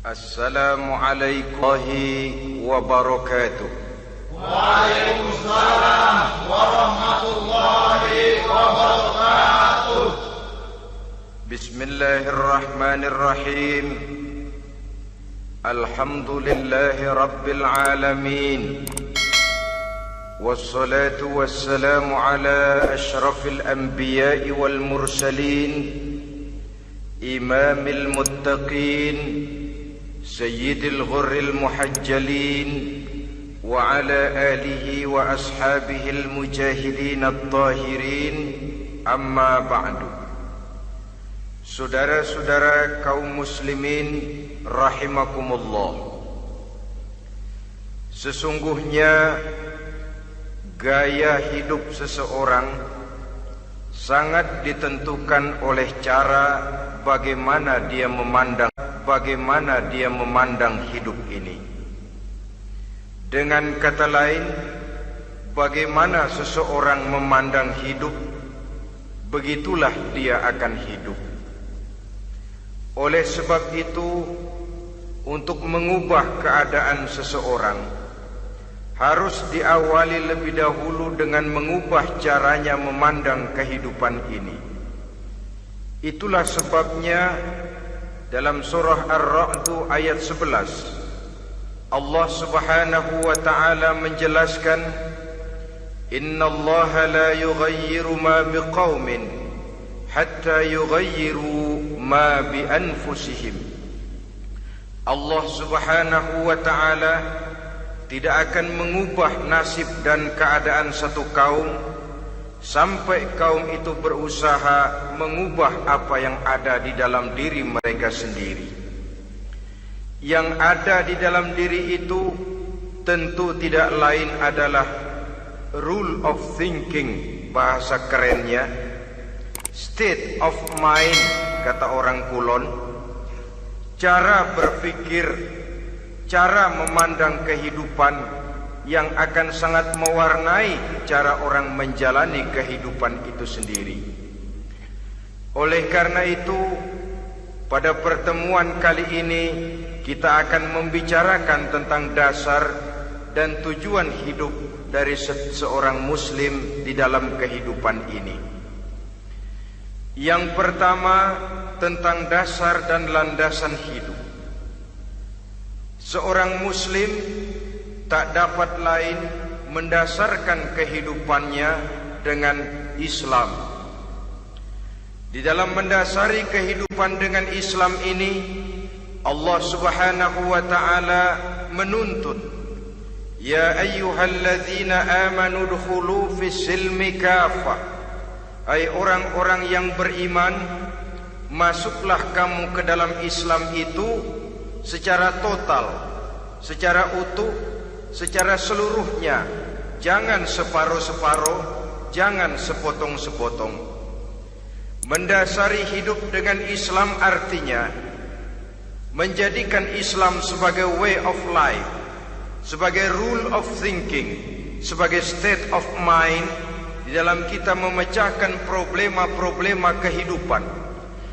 Assalamualaikum warahmatullahi wabarakatuh. Waalaikumsalam warahmatullahi wabarakatuh. Bismillahirrahmanirrahim. Alhamdulillahi rabbil alamin. Wassalatu wassalamu ala ashrafil anbiya'i wal mursalin, imamil muttaqin, sayyidil ghurril muhajjalin, wa ala alihi wa ashabihil mujahidin at-tahirin. Amma ba'du. Saudara-saudara kaum muslimin rahimakumullah, sesungguhnya gaya hidup seseorang sangat ditentukan oleh cara bagaimana dia memandang hidup ini. Dengan kata lain, bagaimana seseorang memandang hidup, begitulah dia akan hidup. Oleh sebab itu, untuk mengubah keadaan seseorang harus diawali lebih dahulu dengan mengubah caranya memandang kehidupan ini. Itulah sebabnya dalam surah Ar-Ra'd ayat 11 Allah Subhanahu wa ta'ala menjelaskan, Innallaha la yughayyiru ma biqaumin hatta yughayyiru ma bi anfusihim. Allah Subhanahu wa ta'ala tidak akan mengubah nasib dan keadaan satu kaum sampai kaum itu berusaha mengubah apa yang ada di dalam diri mereka sendiri. Yang ada di dalam diri itu tentu tidak lain adalah rule of thinking, bahasa kerennya state of mind, kata orang Kulon, cara berpikir, cara memandang kehidupan yang akan sangat mewarnai cara orang menjalani kehidupan itu sendiri. Oleh karena itu, pada pertemuan kali ini kita akan membicarakan tentang dasar dan tujuan hidup dari seorang muslim di dalam kehidupan ini. Yang pertama, tentang dasar dan landasan hidup. Seorang muslim tak dapat lain mendasarkan kehidupannya dengan Islam. Di dalam mendasari kehidupan dengan Islam ini, Allah Subhanahu wa ta'ala menuntut, Ya ayyuhalladzina amanu dkhulu fis silmi kafah. Hai orang-orang yang beriman, masuklah kamu ke dalam Islam itu secara total, secara utuh, secara seluruhnya. Jangan separuh-separuh, jangan sepotong-sepotong. Mendasari hidup dengan Islam artinya menjadikan Islam sebagai way of life, sebagai rule of thinking, sebagai state of mind di dalam kita memecahkan problema-problema kehidupan,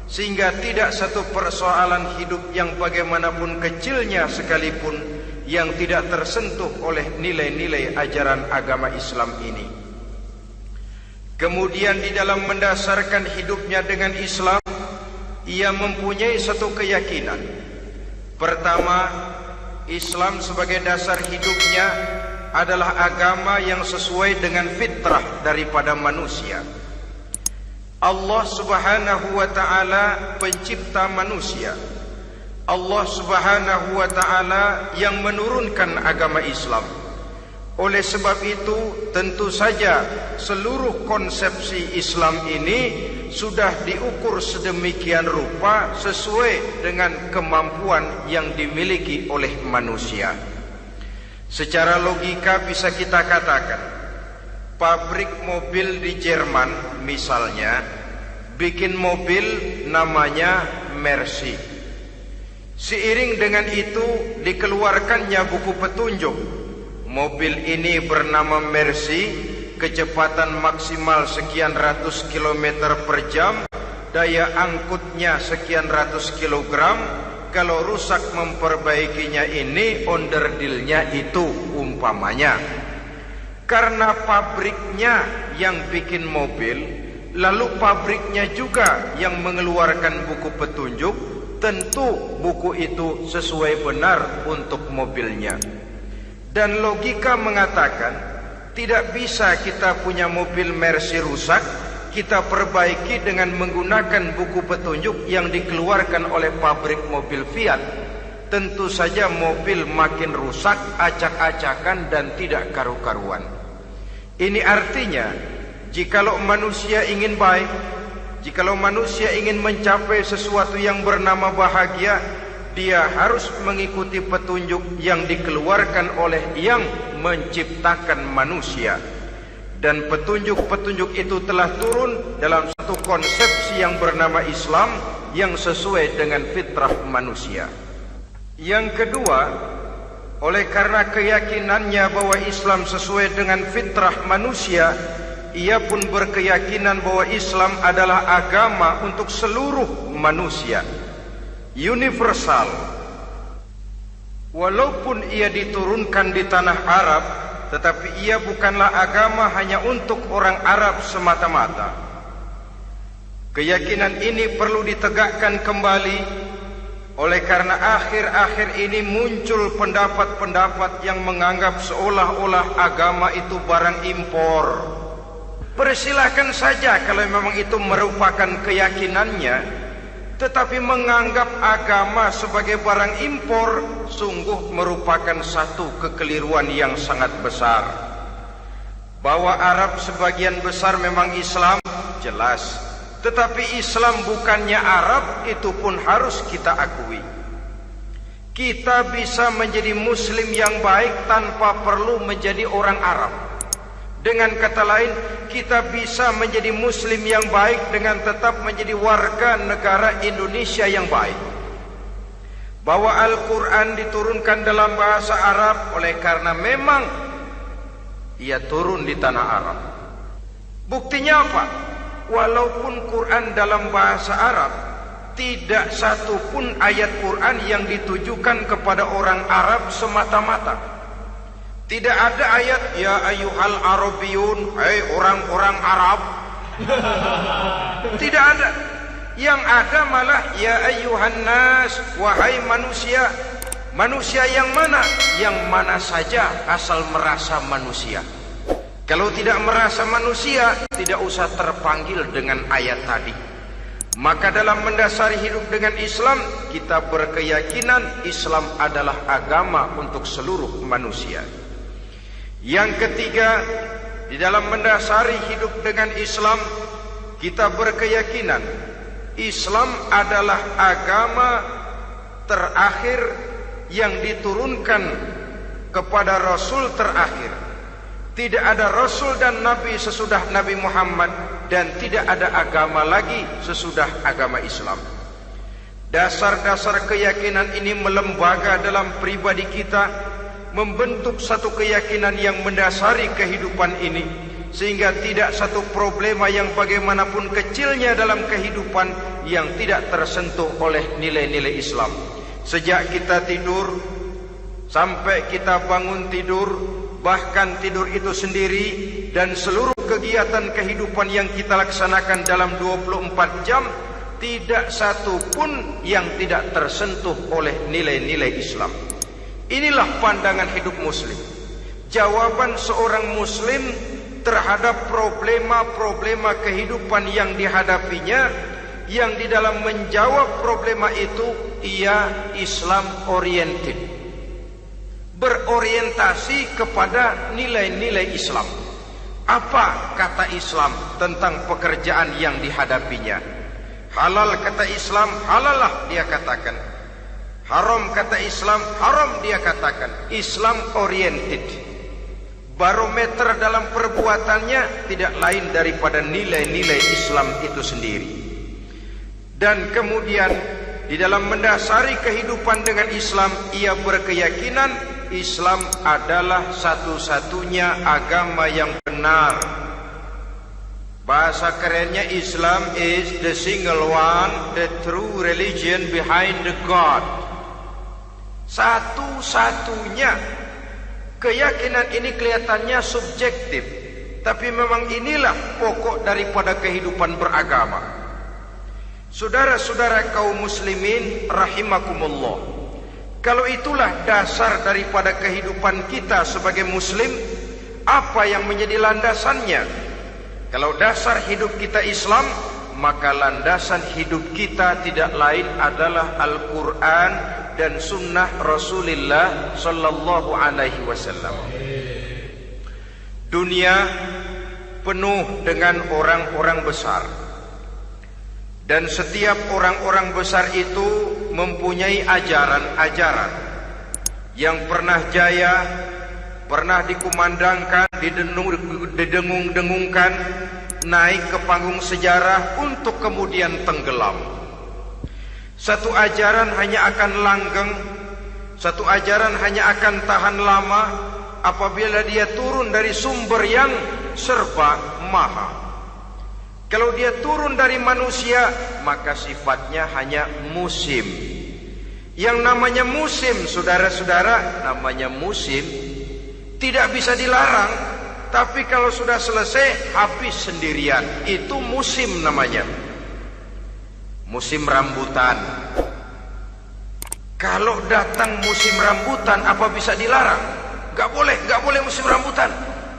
sehingga tidak satu persoalan hidup yang bagaimanapun kecilnya sekalipun yang tidak tersentuh oleh nilai-nilai ajaran agama Islam ini. Kemudian di dalam mendasarkan hidupnya dengan Islam, ia mempunyai satu keyakinan. Pertama, Islam sebagai dasar hidupnya adalah agama yang sesuai dengan fitrah daripada manusia. Allah Subhanahu wa ta'ala pencipta manusia. Allah Subhanahu wa ta'ala yang menurunkan agama Islam. Oleh sebab itu, tentu saja seluruh konsepsi Islam ini sudah diukur sedemikian rupa sesuai dengan kemampuan yang dimiliki oleh manusia. Secara logika bisa kita katakan, pabrik mobil di Jerman misalnya bikin mobil namanya Mercy. Seiring dengan itu dikeluarkannya buku petunjuk. Mobil ini bernama Mercy, kecepatan maksimal sekian ratus kilometer per jam, daya angkutnya sekian ratus kilogram, kalau rusak memperbaikinya ini onderdilnya itu umpamanya. Karena pabriknya yang bikin mobil, lalu pabriknya juga yang mengeluarkan buku petunjuk, tentu buku itu sesuai benar untuk mobilnya. Dan logika mengatakan tidak bisa kita punya mobil Mercy rusak, kita perbaiki dengan menggunakan buku petunjuk yang dikeluarkan oleh pabrik mobil Fiat. Tentu saja mobil makin rusak, acak-acakan dan tidak karu-karuan. Ini artinya, jikalau manusia ingin baik, jikalau manusia ingin mencapai sesuatu yang bernama bahagia, dia harus mengikuti petunjuk yang dikeluarkan oleh yang menciptakan manusia. Dan petunjuk-petunjuk itu telah turun dalam satu konsepsi yang bernama Islam yang sesuai dengan fitrah manusia. Yang kedua, oleh karena keyakinannya bahwa Islam sesuai dengan fitrah manusia, ia pun berkeyakinan bahwa Islam adalah agama untuk seluruh manusia, universal. Walaupun ia diturunkan di tanah Arab, tetapi ia bukanlah agama hanya untuk orang Arab semata-mata. Keyakinan ini perlu ditegakkan kembali, oleh karena akhir-akhir ini muncul pendapat-pendapat yang menganggap seolah-olah agama itu barang impor. Persilahkan saja kalau memang itu merupakan keyakinannya, tetapi menganggap agama sebagai barang impor sungguh merupakan satu kekeliruan yang sangat besar. Bahwa Arab sebagian besar memang Islam, jelas. Tetapi Islam bukannya Arab, itu pun harus kita akui. Kita bisa menjadi Muslim yang baik tanpa perlu menjadi orang Arab. Dengan kata lain, kita bisa menjadi Muslim yang baik dengan tetap menjadi warga negara Indonesia yang baik. Bahwa Al-Quran diturunkan dalam bahasa Arab oleh karena memang ia turun di tanah Arab. Buktinya apa? Walaupun Quran dalam bahasa Arab, tidak satu pun ayat Quran yang ditujukan kepada orang Arab semata-mata. Tidak ada ayat ya ayyuhal arabiyun, hai orang-orang Arab. Tidak ada. Yang ada malah ya ayyuhan nas, wahai manusia. Manusia yang mana? Yang mana saja asal merasa manusia. Kalau tidak merasa manusia, tidak usah terpanggil dengan ayat tadi. Maka dalam mendasari hidup dengan Islam, kita berkeyakinan Islam adalah agama untuk seluruh manusia. Yang ketiga, di dalam mendasari hidup dengan Islam, kita berkeyakinan Islam adalah agama terakhir yang diturunkan kepada Rasul terakhir. Tidak ada Rasul dan Nabi sesudah Nabi Muhammad, dan tidak ada agama lagi sesudah agama Islam. Dasar-dasar keyakinan ini melembaga dalam pribadi kita, membentuk satu keyakinan yang mendasari kehidupan ini, sehingga tidak satu problema yang bagaimanapun kecilnya dalam kehidupan yang tidak tersentuh oleh nilai-nilai Islam. Sejak kita tidur sampai kita bangun tidur, bahkan tidur itu sendiri, dan seluruh kegiatan kehidupan yang kita laksanakan dalam 24 jam, tidak satu pun yang tidak tersentuh oleh nilai-nilai Islam. Inilah pandangan hidup Muslim. Jawaban seorang Muslim terhadap problema-problema kehidupan yang dihadapinya, yang di dalam menjawab problema itu ia Islam oriented, berorientasi kepada nilai-nilai Islam. Apa kata Islam tentang pekerjaan yang dihadapinya? Halal kata Islam, halallah dia katakan. Haram kata Islam, haram dia katakan. Islam oriented. Barometer dalam perbuatannya tidak lain daripada nilai-nilai Islam itu sendiri. Dan kemudian di dalam mendasari kehidupan dengan Islam, ia berkeyakinan Islam adalah satu-satunya agama yang benar. Bahasa kerennya, Islam is the single one, the true religion behind the God. Satu-satunya. Keyakinan ini kelihatannya subjektif, tapi memang inilah pokok daripada kehidupan beragama. Saudara-saudara kaum muslimin rahimakumullah, kalau itulah dasar daripada kehidupan kita sebagai muslim, apa yang menjadi landasannya? Kalau dasar hidup kita Islam, maka landasan hidup kita tidak lain adalah Al-Quran dan sunnah Rasulullah sallallahu alaihi wasallam. Dunia penuh dengan orang-orang besar, dan setiap orang-orang besar itu mempunyai ajaran-ajaran yang pernah jaya, pernah dikumandangkan, didengung-dengungkan, naik ke panggung sejarah untuk kemudian tenggelam. Satu ajaran hanya akan langgeng, satu ajaran hanya akan tahan lama apabila dia turun dari sumber yang serba maha. Kalau dia turun dari manusia, maka sifatnya hanya musim. Yang namanya musim, saudara-saudara, namanya musim tidak bisa dilarang, tapi kalau sudah selesai habis sendirian. Itu musim namanya. Musim rambutan. Kalau datang musim rambutan, apa bisa dilarang? Gak boleh musim rambutan.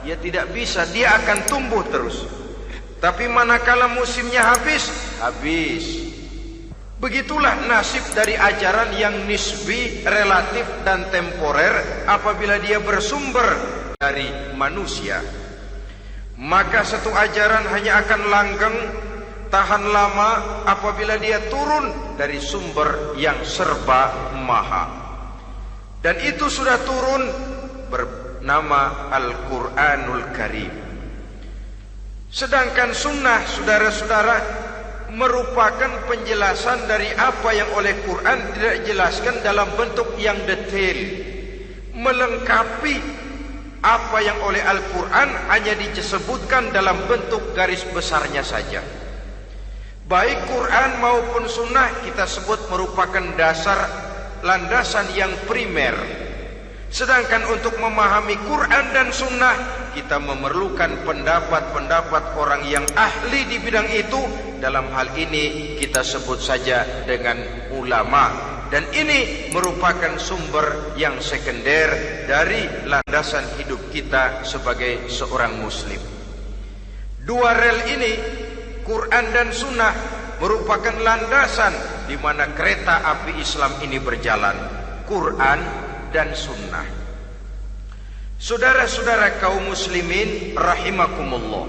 Ya tidak bisa, dia akan tumbuh terus. Tapi manakala musimnya habis, habis. Begitulah nasib dari ajaran yang nisbi, relatif dan temporer apabila dia bersumber dari manusia. Maka satu ajaran hanya akan langgeng, tahan lama apabila dia turun dari sumber yang serba maha. Dan itu sudah turun bernama Al-Quranul Karim. Sedangkan sunnah, saudara-saudara, merupakan penjelasan dari apa yang oleh Quran tidak dijelaskan dalam bentuk yang detail, melengkapi apa yang oleh Al-Quran hanya disebutkan dalam bentuk garis besarnya saja. Baik Quran maupun sunnah kita sebut merupakan dasar, landasan yang primer. Sedangkan untuk memahami Quran dan sunnah, kita memerlukan pendapat-pendapat orang yang ahli di bidang itu. Dalam hal ini kita sebut saja dengan ulama. Dan ini merupakan sumber yang sekunder dari landasan hidup kita sebagai seorang muslim. Dua rel ini, Quran dan sunnah, merupakan landasan di mana kereta api Islam ini berjalan. Quran dan sunnah. Saudara-saudara kaum muslimin rahimakumullah,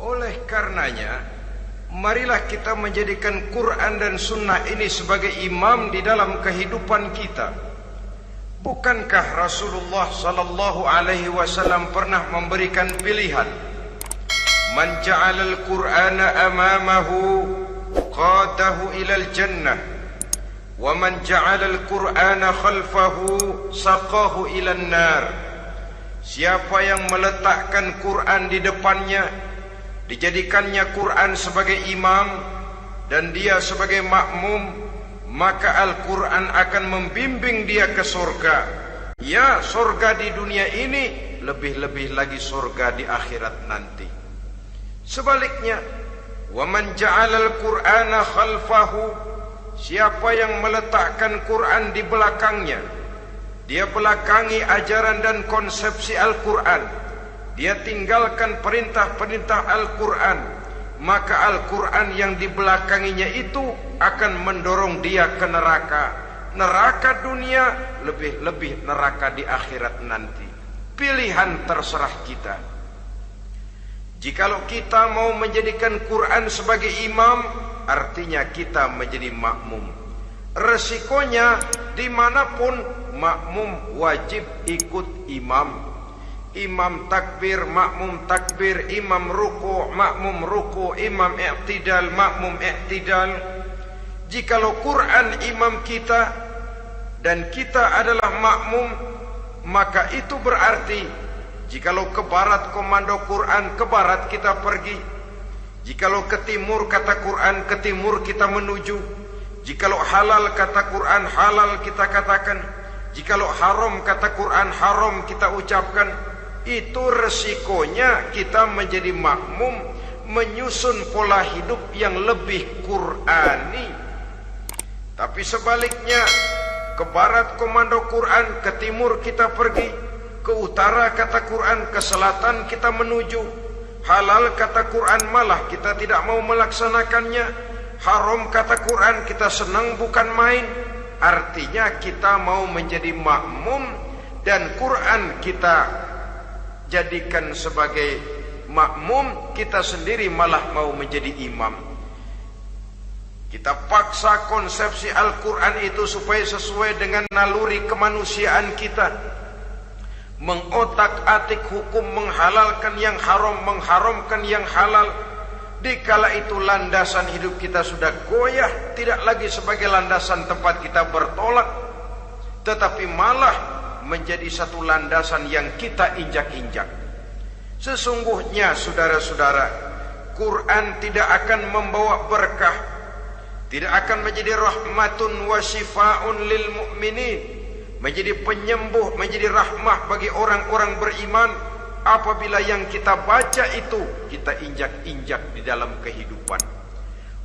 oleh karenanya marilah kita menjadikan Quran dan sunnah ini sebagai imam di dalam kehidupan kita. Bukankah Rasulullah sallallahu alaihi wasallam pernah memberikan pilihan, man ja'ala al-Qur'ana amamahu qadahu ilal jannah, wa man ja'ala al-Qur'ana khalfahu saqahu ilan nar. Siapa yang meletakkan Quran di depannya, dijadikannya Quran sebagai imam dan dia sebagai makmum, maka Al-Quran akan membimbing dia ke surga. Ya, surga di dunia ini, lebih-lebih lagi surga di akhirat nanti. Sebaliknya, wa man ja'ala al-Qur'ana khalfahu, siapa yang meletakkan Quran di belakangnya, dia belakangi ajaran dan konsepsi Al-Quran, dia tinggalkan perintah-perintah Al-Quran, maka Al-Quran yang dibelakanginya itu akan mendorong dia ke neraka. Neraka dunia, lebih-lebih neraka di akhirat nanti. Pilihan terserah kita. Jikalau kita mau menjadikan Quran sebagai imam, artinya kita menjadi makmum. Resikonya dimanapun, makmum wajib ikut imam. Imam takbir, makmum takbir, imam ruku', makmum ruku', imam i'tidal, makmum i'tidal. Jikalau Quran imam kita dan kita adalah makmum, maka itu berarti jikalau ke barat komando Quran, ke barat kita pergi. Jikalau ke timur kata Quran, ke timur kita menuju. Jikalau halal kata Quran halal kita katakan, jikalau haram kata Quran haram kita ucapkan. Itu resikonya kita menjadi makmum, menyusun pola hidup yang lebih Qurani. Tapi sebaliknya, ke barat komando Quran, ke timur kita pergi, ke utara kata Quran, ke selatan kita menuju. Halal kata Quran malah kita tidak mau melaksanakannya. Haram kata Quran kita senang bukan main. Artinya kita mau menjadi makmum, dan Quran kita jadikan sebagai makmum, kita sendiri malah mau menjadi imam. Kita paksa konsepsi Al-Quran itu supaya sesuai dengan naluri kemanusiaan kita, mengotak-atik hukum, menghalalkan yang haram, mengharamkan yang halal. Dikala itu landasan hidup kita sudah goyah, tidak lagi sebagai landasan tempat kita bertolak, tetapi malah menjadi satu landasan yang kita injak-injak. Sesungguhnya saudara-saudara, Quran tidak akan membawa berkah, tidak akan menjadi rahmatun wa syifaun lil mu'minin, menjadi penyembuh, menjadi rahmah bagi orang-orang beriman, apabila yang kita baca itu kita injak-injak di dalam kehidupan.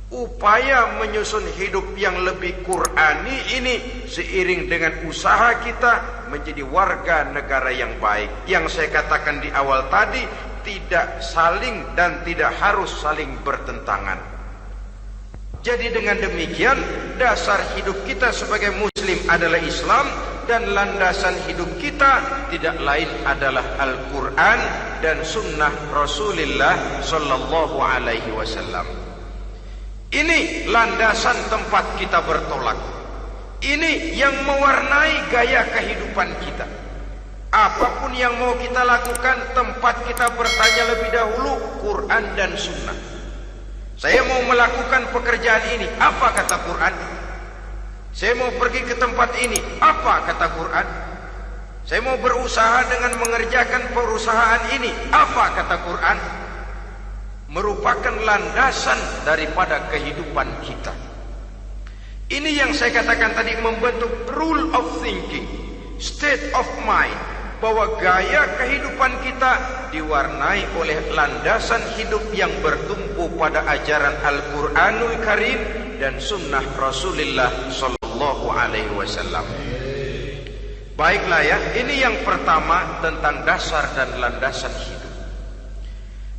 Upaya menyusun hidup yang lebih Qurani ini seiring dengan usaha kita menjadi warga negara yang baik. Yang saya katakan di awal tadi, tidak saling dan tidak harus saling bertentangan. Jadi dengan demikian, dasar hidup kita sebagai muslim adalah Islam, dan landasan hidup kita tidak lain adalah Al-Quran dan sunnah Rasulullah Sallallahu Alaihi Wasallam. Ini landasan tempat kita bertolak. Ini yang mewarnai gaya kehidupan kita. Apapun yang mau kita lakukan, tempat kita bertanya lebih dahulu Quran dan sunnah. Saya mau melakukan pekerjaan ini, apa kata Quran? Saya mau pergi ke tempat ini, apa kata Quran? Saya mau berusaha dengan mengerjakan perusahaan ini, apa kata Quran? Merupakan landasan daripada kehidupan kita. Ini yang saya katakan tadi, membentuk rule of thinking, state of mind, bahwa gaya kehidupan kita diwarnai oleh landasan hidup yang bertumpu pada ajaran Al-Quranul Karim dan sunnah Rasulullah Sallallahu Alaihi Wasallam. Baiklah ya, ini yang pertama tentang dasar dan landasan hidup.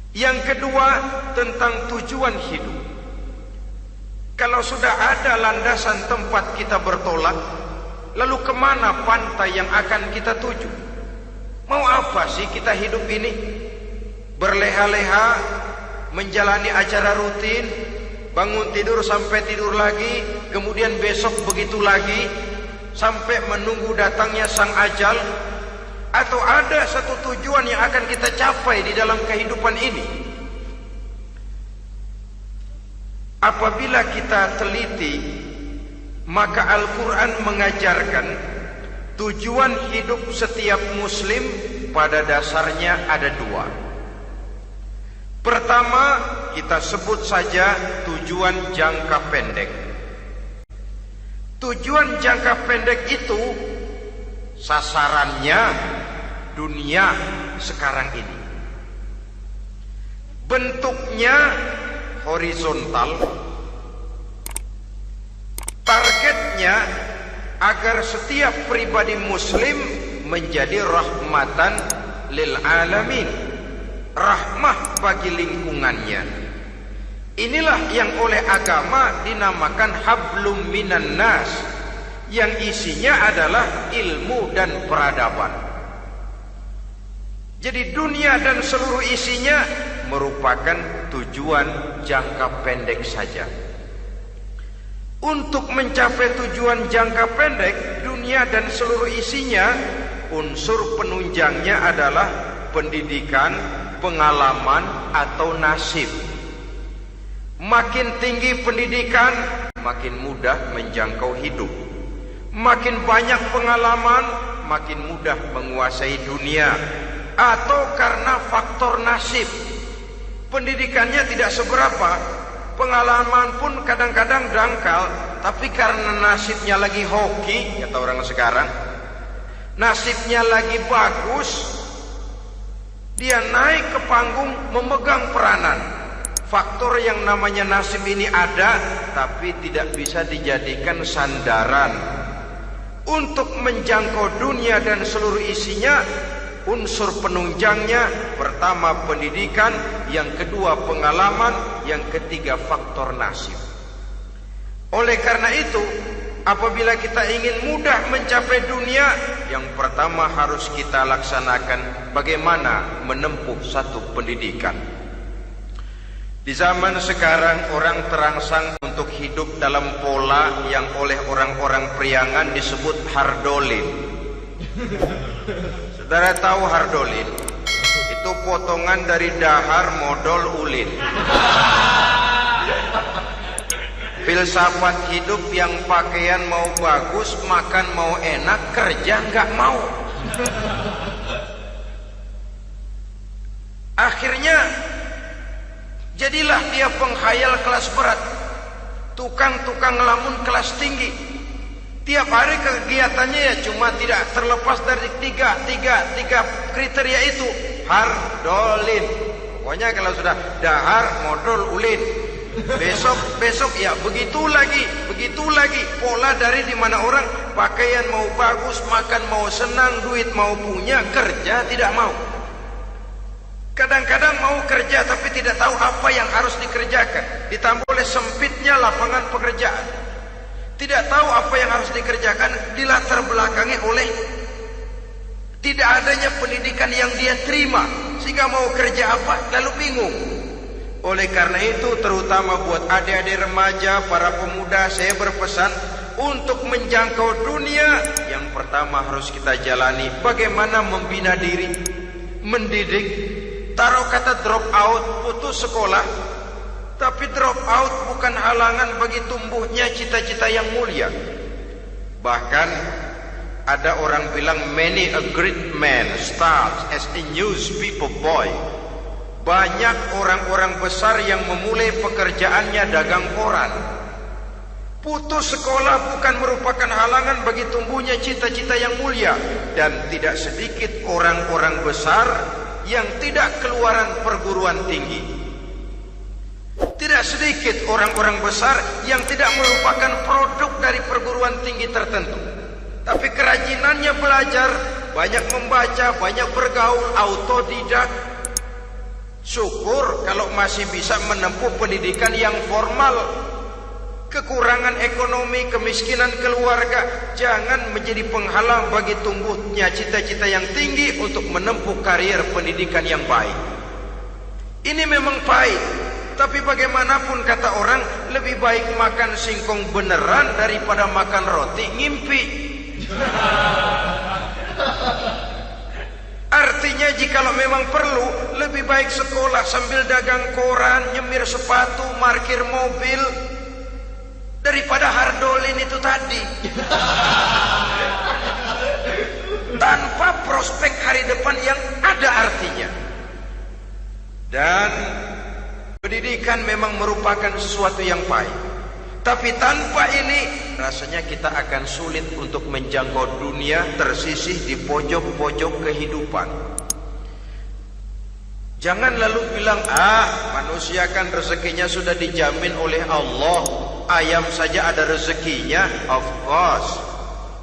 Yang kedua tentang tujuan hidup. Kalau sudah ada landasan tempat kita bertolak, lalu kemana pantai yang akan kita tuju? Mau apa sih kita hidup ini? Berleha-leha, menjalani acara rutin, bangun tidur sampai tidur lagi, kemudian besok begitu lagi, sampai menunggu datangnya sang ajal? Atau ada satu tujuan yang akan kita capai di dalam kehidupan ini? Apabila kita teliti, maka Al-Quran mengajarkan tujuan hidup setiap muslim pada dasarnya ada dua. Pertama, kita sebut saja tujuan jangka pendek. Tujuan jangka pendek itu sasarannya dunia sekarang ini. Bentuknya horizontal. Targetnya agar setiap pribadi muslim menjadi rahmatan lil alamin, rahmah bagi lingkungannya. Inilah yang oleh agama dinamakan hablum minan nas, yang isinya adalah ilmu dan peradaban. Jadi dunia dan seluruh isinya merupakan tujuan jangka pendek saja. Untuk mencapai tujuan jangka pendek, dunia dan seluruh isinya, unsur penunjangnya adalah pendidikan, pengalaman, atau nasib. Makin tinggi pendidikan, makin mudah menjangkau hidup. Makin banyak pengalaman, makin mudah menguasai dunia. Atau karena faktor nasib, pendidikannya tidak seberapa, pengalaman pun kadang-kadang dangkal, tapi karena nasibnya lagi hoki, kata orang sekarang, nasibnya lagi bagus, dia naik ke panggung memegang peranan. Faktor yang namanya nasib ini ada, tapi tidak bisa dijadikan sandaran untuk menjangkau dunia dan seluruh isinya. Unsur penunjangnya, pertama pendidikan, yang kedua pengalaman, yang ketiga faktor nasib. Oleh karena itu, apabila kita ingin mudah mencapai dunia, yang pertama harus kita laksanakan bagaimana menempuh satu pendidikan. Di zaman sekarang orang terangsang untuk hidup dalam pola yang oleh orang-orang priangan disebut hardolin. Saudara tahu hardolin? Itu potongan dari dahar modal ulin. Filsafat hidup yang pakaian mau bagus, makan mau enak, kerja nggak mau. Akhirnya jadilah dia penghayal kelas berat, tukang-tukang ngelamun kelas tinggi. Tiap hari kegiatannya ya cuma tidak terlepas dari tiga kriteria itu. Hardolin. Pokoknya kalau sudah dahar modal ulin, besok ya begitu lagi. Pola dari dimana orang pakaian mau bagus, makan mau senang, duit mau punya, kerja tidak mau. Kadang-kadang mau kerja tapi tidak tahu apa yang harus dikerjakan. Ditambah oleh sempitnya lapangan pekerjaan. Tidak tahu apa yang harus dikerjakan, dilatar belakangi oleh tidak adanya pendidikan yang dia terima, sehingga mau kerja apa lalu bingung. Oleh karena itu, terutama buat adik-adik remaja, para pemuda, saya berpesan untuk menjangkau dunia, yang pertama harus kita jalani bagaimana membina diri, mendidik. Taruh kata drop out, putus sekolah, tapi drop out bukan halangan bagi tumbuhnya cita-cita yang mulia. Bahkan ada orang bilang many a great man starts as a newspaper boy. Banyak orang-orang besar yang memulai pekerjaannya dagang koran. Putus sekolah bukan merupakan halangan bagi tumbuhnya cita-cita yang mulia. Dan tidak sedikit orang-orang besar yang tidak keluaran perguruan tinggi. Tidak sedikit orang-orang besar yang tidak merupakan produk dari perguruan tinggi tertentu, tapi kerajinannya belajar, banyak membaca, banyak bergaul, autodidak. Syukur kalau masih bisa menempuh pendidikan yang formal. Kekurangan ekonomi, kemiskinan keluarga jangan menjadi penghalang bagi tumbuhnya cita-cita yang tinggi untuk menempuh karier pendidikan yang baik. Ini memang pahit, tapi bagaimanapun kata orang, lebih baik makan singkong beneran daripada makan roti ngimpi. Artinya jikalau memang perlu, lebih baik sekolah sambil dagang koran, nyemir sepatu, parkir mobil, daripada hardolin itu tadi. Tanpa prospek hari depan yang ada artinya. Dan pendidikan memang merupakan sesuatu yang pahit, tapi tanpa ini rasanya kita akan sulit untuk menjangkau dunia, tersisih di pojok-pojok kehidupan. Jangan lalu bilang, manusia kan rezekinya sudah dijamin oleh Allah, ayam saja ada rezekinya. Of course.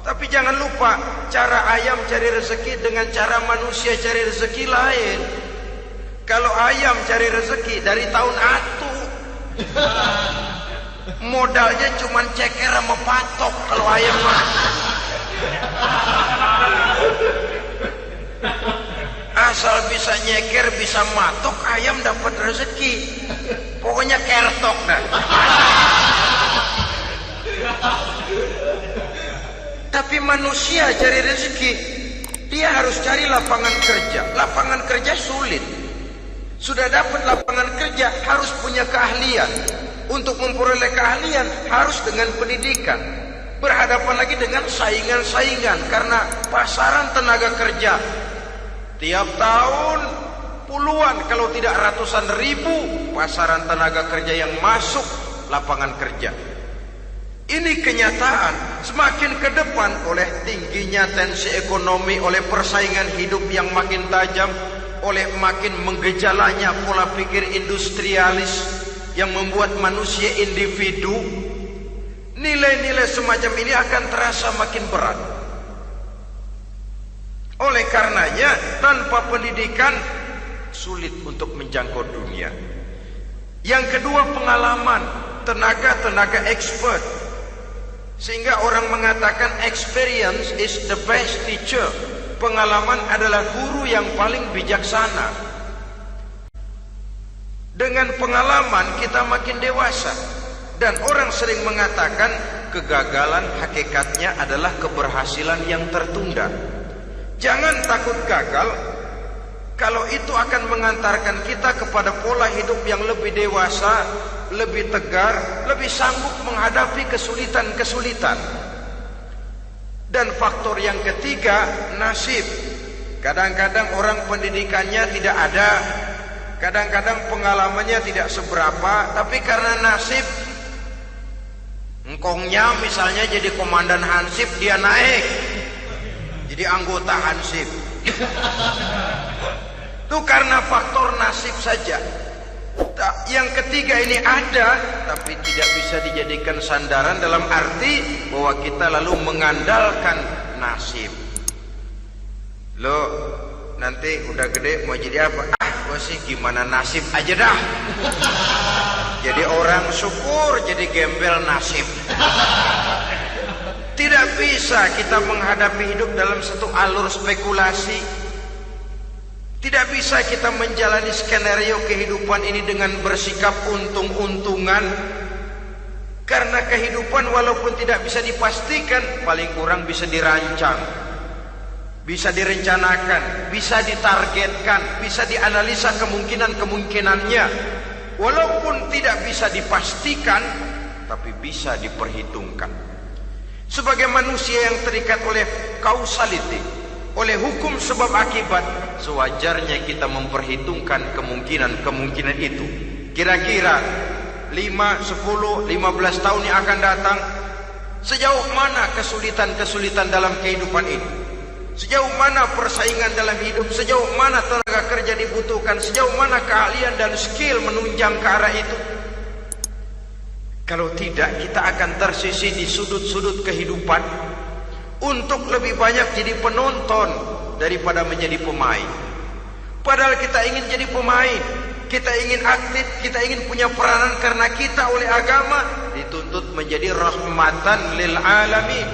Tapi jangan lupa, cara ayam cari rezeki dengan cara manusia cari rezeki lain. Kalau ayam cari rezeki dari tahun atu, modalnya cuma ceker sama patok. Kalau ayam mah asal bisa nyeker, bisa matok, ayam dapat rezeki. Pokoknya kertok dah. Tapi manusia cari rezeki, dia harus cari lapangan kerja. Lapangan kerja sulit. Sudah dapat lapangan kerja, harus punya keahlian. Untuk memperoleh keahlian harus dengan pendidikan. Berhadapan lagi dengan saingan-saingan, karena pasaran tenaga kerja tiap tahun puluhan kalau tidak ratusan ribu pasaran tenaga kerja yang masuk lapangan kerja. Ini kenyataan. Semakin ke depan oleh tingginya tensi ekonomi, oleh persaingan hidup yang makin tajam, oleh makin menggejalanya pola pikir industrialis yang membuat manusia individu, nilai-nilai semacam ini akan terasa makin berat. Oleh karenanya, tanpa pendidikan sulit untuk menjangkau dunia. Yang kedua, pengalaman, tenaga expert. Sehingga orang mengatakan experience is the best teacher. Pengalaman adalah guru yang paling bijaksana. Dengan pengalaman kita makin dewasa. Dan orang sering mengatakan kegagalan hakikatnya adalah keberhasilan yang tertunda. Jangan takut gagal, kalau itu akan mengantarkan kita kepada pola hidup yang lebih dewasa, lebih tegar, lebih sanggup menghadapi kesulitan-kesulitan. Dan faktor yang ketiga, nasib. Kadang-kadang orang pendidikannya tidak ada, kadang-kadang pengalamannya tidak seberapa, tapi karena nasib, engkongnya misalnya jadi komandan Hansip, dia naik jadi anggota Hansip. Itu karena faktor nasib saja. Yang ketiga ini ada, tapi tidak bisa dijadikan sandaran dalam arti bahwa kita lalu mengandalkan nasib. Lo nanti udah gede mau jadi apa? Gua sih gimana nasib aja dah. Jadi orang syukur, jadi gembel nasib. Tidak bisa kita menghadapi hidup dalam satu alur spekulasi. Tidak bisa kita menjalani skenario kehidupan ini dengan bersikap untung-untungan. Karena kehidupan walaupun tidak bisa dipastikan, paling kurang bisa dirancang, bisa direncanakan, bisa ditargetkan, bisa dianalisa kemungkinan-kemungkinannya. Walaupun tidak bisa dipastikan, tapi bisa diperhitungkan. Sebagai manusia yang terikat oleh causality, oleh hukum sebab akibat, sewajarnya kita memperhitungkan kemungkinan-kemungkinan itu. Kira-kira 5, 10, 15 tahun yang akan datang, sejauh mana kesulitan-kesulitan dalam kehidupan ini, sejauh mana persaingan dalam hidup, sejauh mana tenaga kerja dibutuhkan, sejauh mana keahlian dan skill menunjang ke arah itu. Kalau tidak, kita akan tersisih di sudut-sudut kehidupan untuk lebih banyak jadi penonton daripada menjadi pemain. Padahal kita ingin jadi pemain, kita ingin aktif, kita ingin punya peranan, karena kita oleh agama dituntut menjadi rahmatan lil alamin,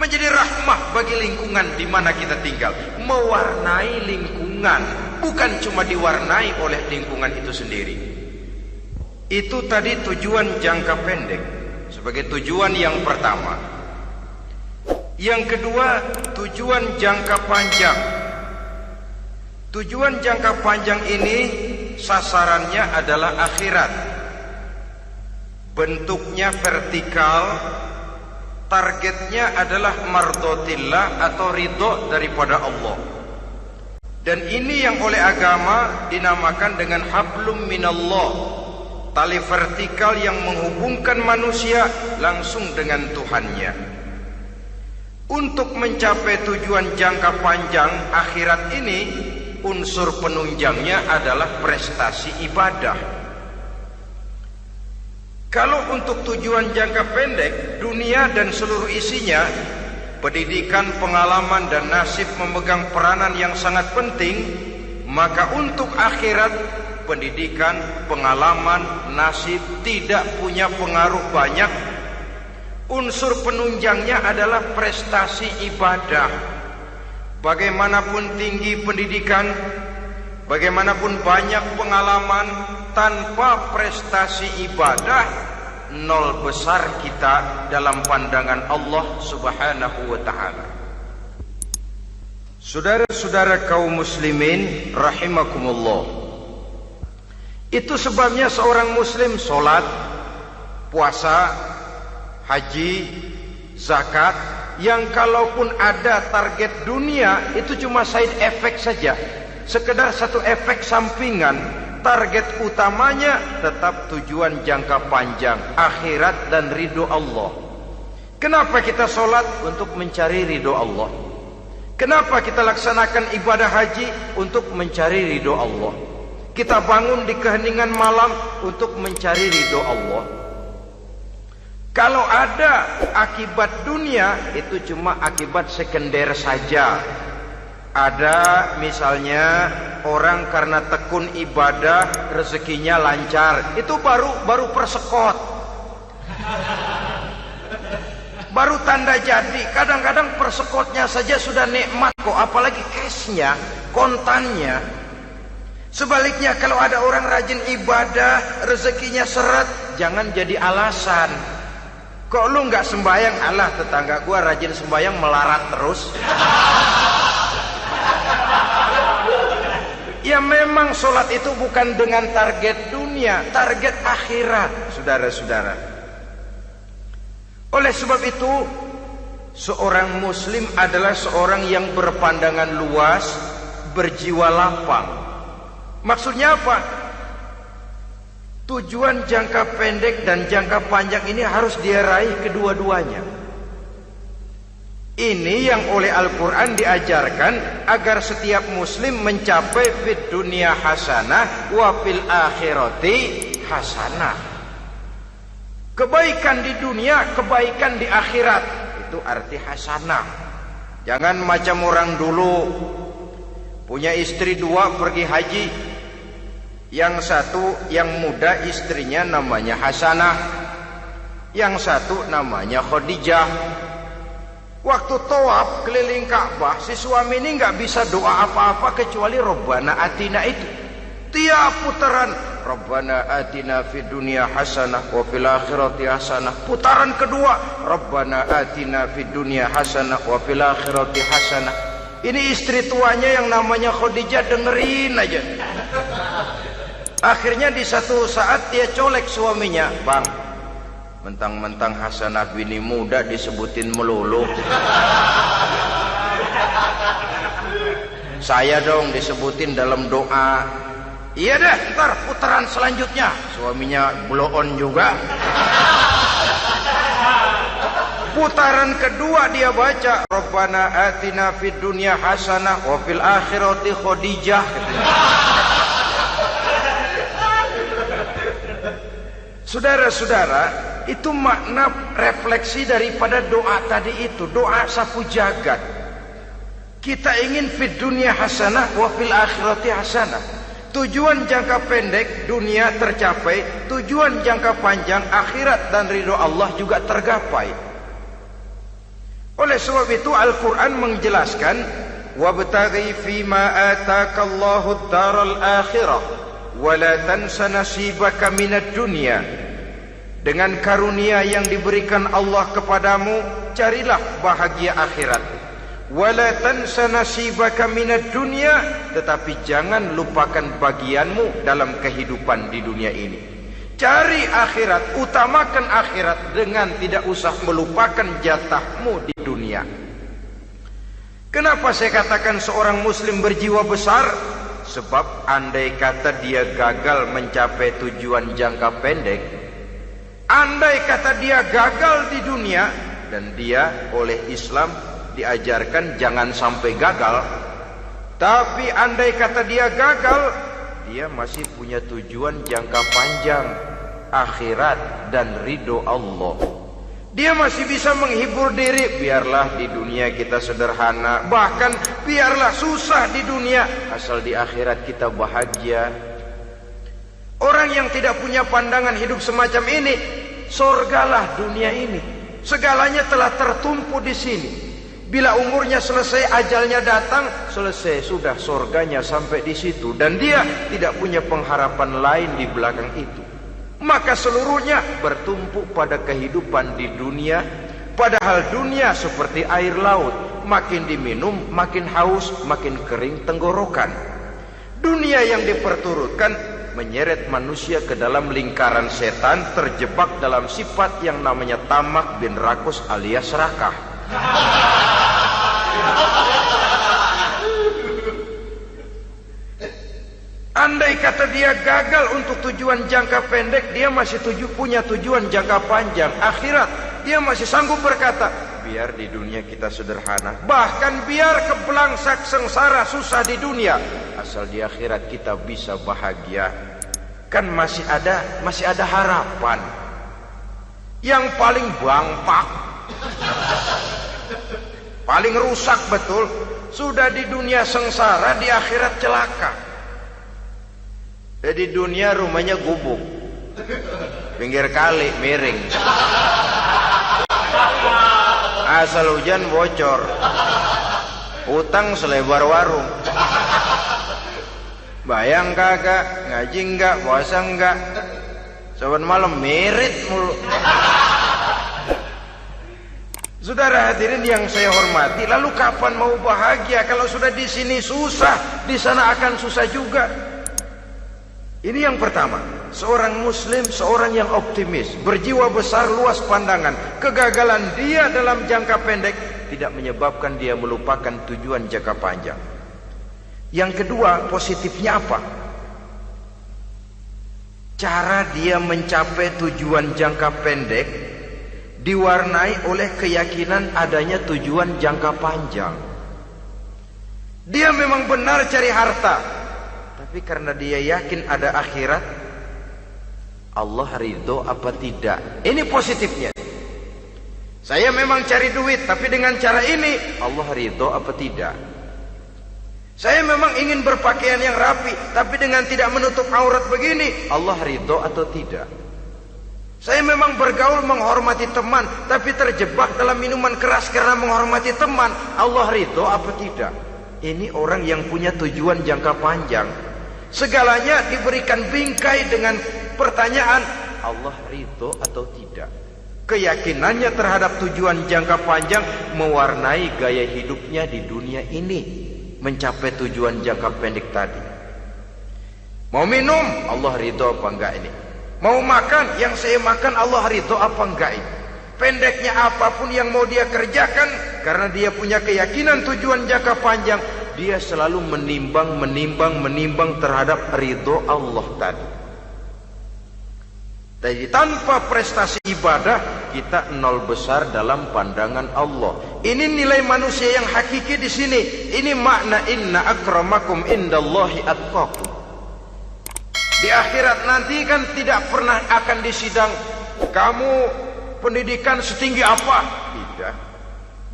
menjadi rahmah bagi lingkungan di mana kita tinggal, mewarnai lingkungan, bukan cuma diwarnai oleh lingkungan itu sendiri. Itu tadi tujuan jangka pendek sebagai tujuan yang pertama. Yang kedua, tujuan jangka panjang. Tujuan jangka panjang ini sasarannya adalah akhirat. Bentuknya vertikal, targetnya adalah mardotillah atau ridho daripada Allah. Dan ini yang oleh agama dinamakan dengan hablum minallah, tali vertikal yang menghubungkan manusia langsung dengan Tuhannya. Untuk mencapai tujuan jangka panjang akhirat ini, unsur penunjangnya adalah prestasi ibadah. Kalau untuk tujuan jangka pendek, dunia dan seluruh isinya, pendidikan, pengalaman dan nasib memegang peranan yang sangat penting, maka untuk akhirat, pendidikan, pengalaman, nasib tidak punya pengaruh banyak. Unsur penunjangnya adalah prestasi ibadah. Bagaimanapun tinggi pendidikan, bagaimanapun banyak pengalaman, tanpa prestasi ibadah, nol besar kita dalam pandangan Allah Subhanahu wa ta'ala. Saudara-saudara kaum muslimin rahimakumullah, itu sebabnya seorang muslim sholat, puasa, haji, zakat, yang kalaupun ada target dunia, itu cuma side effect saja, sekedar satu efek sampingan. Target utamanya tetap tujuan jangka panjang, akhirat dan ridho Allah. Kenapa kita sholat? Untuk mencari ridho Allah. Kenapa kita laksanakan ibadah haji? Untuk mencari ridho Allah. Kita bangun di keheningan malam untuk mencari ridho Allah. Kalau ada akibat dunia, itu cuma akibat sekunder saja. Ada misalnya orang karena tekun ibadah rezekinya lancar, itu baru persekot. Baru tanda jadi. Kadang-kadang persekotnya saja sudah nikmat kok, apalagi cashnya, kontannya. Sebaliknya kalau ada orang rajin ibadah, rezekinya seret, jangan jadi alasan. Kok lu nggak sembahyang? Alah, tetangga gua rajin sembahyang melarat terus. Ya memang sholat itu bukan dengan target dunia, target akhirat, saudara-saudara. Oleh sebab itu, seorang muslim adalah seorang yang berpandangan luas, berjiwa lapang. Maksudnya apa? Tujuan jangka pendek dan jangka panjang ini harus dia raih kedua-duanya. Ini yang oleh Al-Quran diajarkan agar setiap muslim mencapai fid dunya hasanah wa fil akhirati hasanah. Kebaikan di dunia, kebaikan di akhirat. Itu arti hasanah. Jangan macam orang dulu, punya istri 2 pergi haji. Yang satu yang muda istrinya namanya Hasanah, yang satu namanya Khadijah. Waktu tawaf keliling Ka'bah, si suami ini nggak bisa doa apa-apa kecuali Rabbana Atina itu. Tiap putaran Rabbana Atina fid dunya hasanah wa fil akhirati hasanah. Putaran kedua Rabbana Atina fid dunya hasanah wa fil akhirati hasanah. Ini istri tuanya yang namanya Khadijah dengerin aja. Akhirnya di satu saat dia colek suaminya, "Bang, mentang-mentang Hasanah bini muda disebutin melulu. Saya dong disebutin dalam doa." "Iya deh, ntar putaran selanjutnya." Suaminya blow on juga. Putaran kedua dia baca Rabbana Atina fid dunya hasanah wa fil akhirati Khadijah. Saudara-saudara, itu makna refleksi daripada doa tadi itu, doa sapu jagat. Kita ingin fid dunya hasanah wa fil akhirati hasanah. Tujuan jangka pendek dunia tercapai, tujuan jangka panjang akhirat dan ridho Allah juga tergapai. Oleh sebab itu Al-Quran menjelaskan, "Wabtaghi fima atakallahu ad-daral akhirah wa la tansa nasibaka minad dunya." Dengan karunia yang diberikan Allah kepadamu, carilah bahagia akhirat. Wa la tansa nasibaka minad dunya, tetapi jangan lupakan bagianmu dalam kehidupan di dunia ini. Cari akhirat, utamakan akhirat dengan tidak usah melupakan jatahmu di dunia. Kenapa saya katakan seorang muslim berjiwa besar? Sebab andai kata dia gagal mencapai tujuan jangka pendek, andai kata dia gagal di dunia, dan dia oleh Islam diajarkan jangan sampai gagal, tapi andai kata dia gagal, dia masih punya tujuan jangka panjang, akhirat dan ridho Allah. Dia masih bisa menghibur diri, biarlah di dunia kita sederhana, bahkan biarlah susah di dunia, asal di akhirat kita bahagia. Orang yang tidak punya pandangan hidup semacam ini, sorgalah dunia ini, segalanya telah tertumpu di sini. Bila umurnya selesai, ajalnya datang, selesai sudah sorganya sampai di situ, dan dia tidak punya pengharapan lain di belakang itu. Maka seluruhnya bertumpu pada kehidupan di dunia, padahal dunia seperti air laut, makin diminum makin haus, makin kering tenggorokan. Dunia yang diperturutkan menyeret manusia ke dalam lingkaran setan, terjebak dalam sifat yang namanya tamak bin rakus alias serakah. Andai kata dia gagal untuk tujuan jangka pendek, dia masih punya tujuan jangka panjang, akhirat. dia masih sanggup berkata, biar di dunia kita sederhana, bahkan biar kebelangsak sengsara susah di dunia, asal di akhirat kita bisa bahagia. Kan masih ada harapan. Yang paling bangpak, paling rusak betul, sudah di dunia sengsara, di akhirat celaka. Di dunia rumahnya gubuk, pinggir kali miring, asal hujan bocor, utang selebar warung. Bayang kagak, ngaji enggak, puasa enggak, saban malam merit mulu. Saudara hadirin yang saya hormati, lalu kapan mau bahagia kalau sudah di sini susah, di sana akan susah juga. Ini yang pertama, seorang muslim, seorang yang optimis, berjiwa besar, luas pandangan. Kegagalan dia dalam jangka pendek tidak menyebabkan dia melupakan tujuan jangka panjang. Yang kedua, positifnya apa? Cara dia mencapai tujuan jangka pendek diwarnai oleh keyakinan adanya tujuan jangka panjang. Dia memang benar cari harta, tapi karena dia yakin ada akhirat, Allah ridho apa tidak? Ini positifnya. Saya memang cari duit, tapi dengan cara ini Allah ridho apa tidak? Saya memang ingin berpakaian yang rapi, tapi dengan tidak menutup aurat begini, Allah ridho atau tidak? Saya memang bergaul menghormati teman, tapi terjebak dalam minuman keras karena menghormati teman, Allah ridho apa tidak? Ini orang yang punya tujuan jangka panjang. Segalanya diberikan bingkai dengan pertanyaan, Allah ridho atau tidak? Keyakinannya terhadap tujuan jangka panjang mewarnai gaya hidupnya di dunia ini, mencapai tujuan jangka pendek tadi. Mau minum, Allah ridho apa enggak ini? Mau makan, yang saya makan Allah ridho apa enggak ini? Pendeknya apapun yang mau dia kerjakan, karena dia punya keyakinan tujuan jangka panjang, dia selalu menimbang terhadap ridho Allah tadi. Jadi tanpa prestasi ibadah, kita nol besar dalam pandangan Allah. Ini nilai manusia yang hakiki di sini. Ini makna inna akramakum indallahi atqakum. Di akhirat nanti kan tidak pernah akan disidang, kamu pendidikan setinggi apa? Tidak.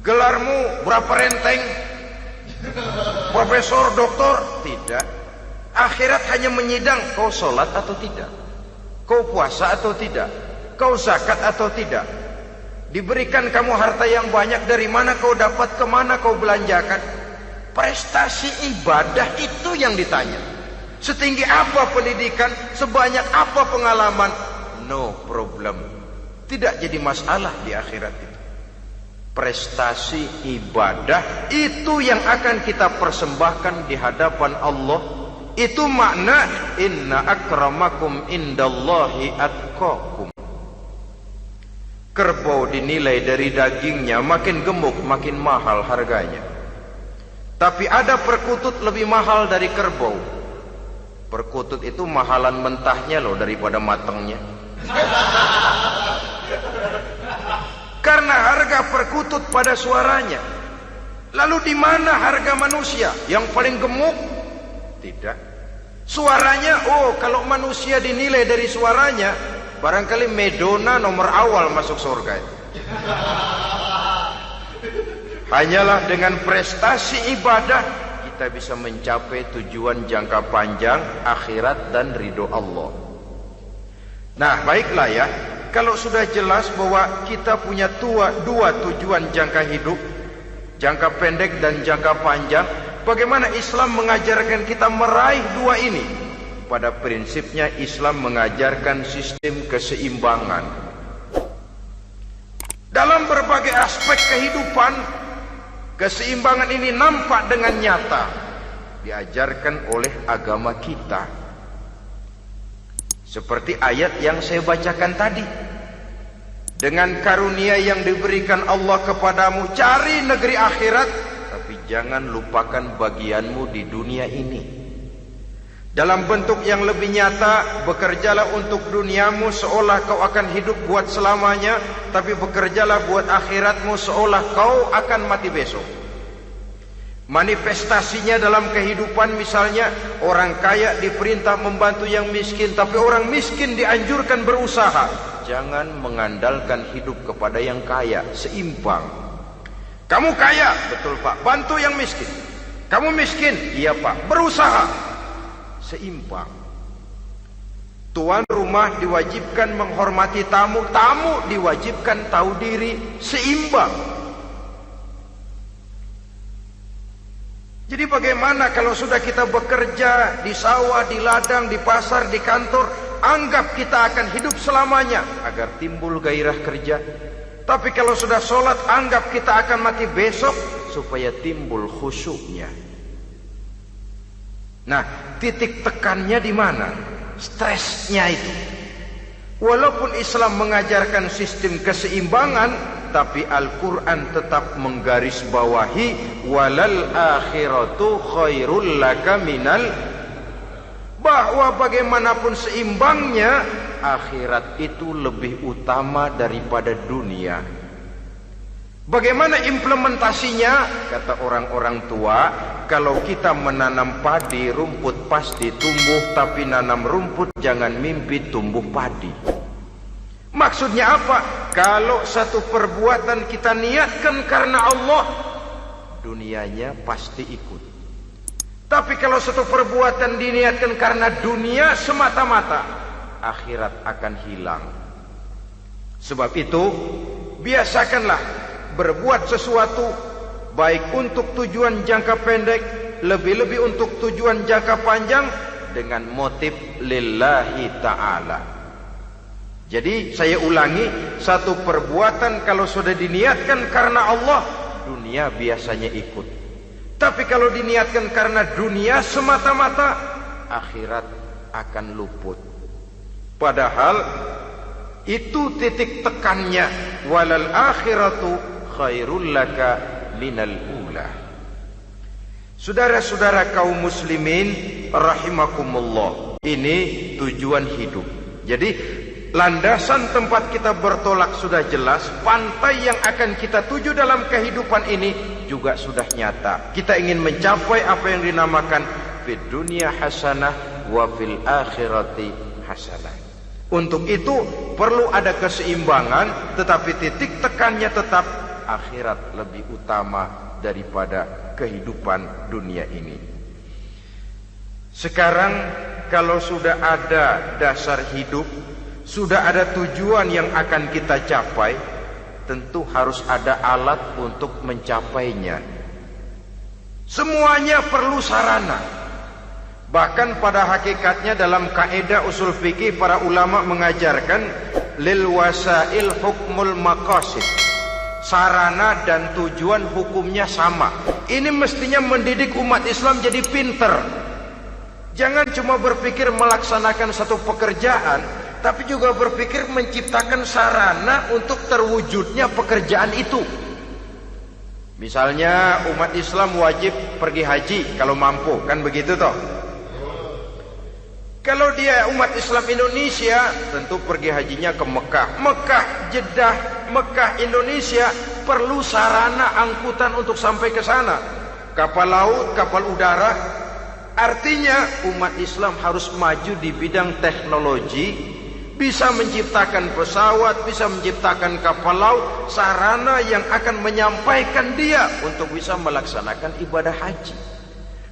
Gelarmu berapa renteng? Profesor, doktor? Tidak. Akhirat hanya menyidang kau sholat atau tidak, kau puasa atau tidak, kau zakat atau tidak. Diberikan kamu harta yang banyak, dari mana kau dapat, kemana kau belanjakan. Prestasi ibadah itu yang ditanya. Setinggi apa pendidikan, sebanyak apa pengalaman, no problem, tidak jadi masalah di akhirat itu. Prestasi ibadah itu yang akan kita persembahkan di hadapan Allah. Itu makna inna akramakum indallahi atqakum. Kerbau dinilai dari dagingnya, makin gemuk makin mahal harganya. Tapi ada perkutut lebih mahal dari kerbau. Perkutut itu mahalan mentahnya loh daripada matangnya. Karena harga perkutut pada suaranya. Lalu di mana harga manusia yang paling gemuk? Tidak. Suaranya, oh kalau manusia dinilai dari suaranya, barangkali Madonna nomor awal masuk surga itu. Hanyalah dengan prestasi ibadah kita bisa mencapai tujuan jangka panjang, akhirat dan ridho Allah. Nah baiklah ya, kalau sudah jelas bahwa kita punya dua tujuan jangka hidup, jangka pendek dan jangka panjang, bagaimana Islam mengajarkan kita meraih dua ini? Pada prinsipnya Islam mengajarkan sistem keseimbangan. Dalam berbagai aspek kehidupan, keseimbangan ini nampak dengan nyata diajarkan oleh agama kita. Seperti ayat yang saya bacakan tadi. Dengan karunia yang diberikan Allah kepadamu, cari negeri akhirat, tapi jangan lupakan bagianmu di dunia ini. Dalam bentuk yang lebih nyata, bekerjalah untuk duniamu seolah kau akan hidup buat selamanya, tapi bekerjalah buat akhiratmu seolah kau akan mati besok. Manifestasinya dalam kehidupan, misalnya orang kaya diperintah membantu yang miskin, tapi orang miskin dianjurkan berusaha. Jangan mengandalkan hidup kepada yang kaya, seimbang. Kamu kaya, betul Pak, bantu yang miskin. Kamu miskin, iya Pak, berusaha. Seimbang. Tuan rumah diwajibkan menghormati tamu, tamu diwajibkan tahu diri, seimbang. Jadi bagaimana kalau sudah kita bekerja di sawah, di ladang, di pasar, di kantor, anggap kita akan hidup selamanya agar timbul gairah kerja. Tapi kalau sudah sholat, anggap kita akan mati besok supaya timbul khusyuknya. Nah, titik tekannya di mana? Stresnya itu. Walaupun Islam mengajarkan sistem keseimbangan, tapi Al-Quran tetap menggarisbawahi walal akhiratu khairul laka minal, bahwa bagaimanapun seimbangnya, akhirat itu lebih utama daripada dunia. Bagaimana implementasinya? Kata orang-orang tua, kalau kita menanam padi, rumput pasti tumbuh, tapi nanam rumput jangan mimpi tumbuh padi. Maksudnya apa? Kalau satu perbuatan kita niatkan karena Allah, dunianya pasti ikut. Tapi kalau satu perbuatan diniatkan karena dunia semata-mata, akhirat akan hilang. Sebab itu, biasakanlah berbuat sesuatu baik untuk tujuan jangka pendek, lebih-lebih untuk tujuan jangka panjang, dengan motif lillahi ta'ala. Jadi saya ulangi, satu perbuatan kalau sudah diniatkan karena Allah, dunia biasanya ikut. Tapi kalau diniatkan karena dunia semata-mata, akhirat akan luput. Padahal itu titik tekannya, walal akhiratu khairul laka minal ula. Saudara-saudara kaum muslimin rahimakumullah, ini tujuan hidup. Jadi landasan tempat kita bertolak sudah jelas, pantai yang akan kita tuju dalam kehidupan ini juga sudah nyata. Kita ingin mencapai apa yang dinamakan fid dunya hasanah wa fil akhirati hasanah. Untuk itu perlu ada keseimbangan, tetapi titik tekannya tetap akhirat lebih utama daripada kehidupan dunia ini. Sekarang kalau sudah ada dasar hidup, sudah ada tujuan yang akan kita capai, tentu harus ada alat untuk mencapainya. Semuanya perlu sarana. Bahkan pada hakikatnya dalam kaidah usul fikih para ulama mengajarkan lil wasail hukmul maqasid. Sarana dan tujuan hukumnya sama. Ini mestinya mendidik umat Islam jadi pinter. Jangan cuma berpikir melaksanakan satu pekerjaan, tapi juga berpikir menciptakan sarana untuk terwujudnya pekerjaan itu. Misalnya umat Islam wajib pergi haji kalau mampu, kan begitu toh? Kalau dia umat Islam Indonesia, tentu pergi hajinya ke Mekah. Mekah, Jeddah, Mekah, Indonesia perlu sarana angkutan untuk sampai ke sana. Kapal laut, kapal udara. Artinya umat Islam harus maju di bidang teknologi, bisa menciptakan pesawat, bisa menciptakan kapal laut, sarana yang akan menyampaikan dia untuk bisa melaksanakan ibadah haji.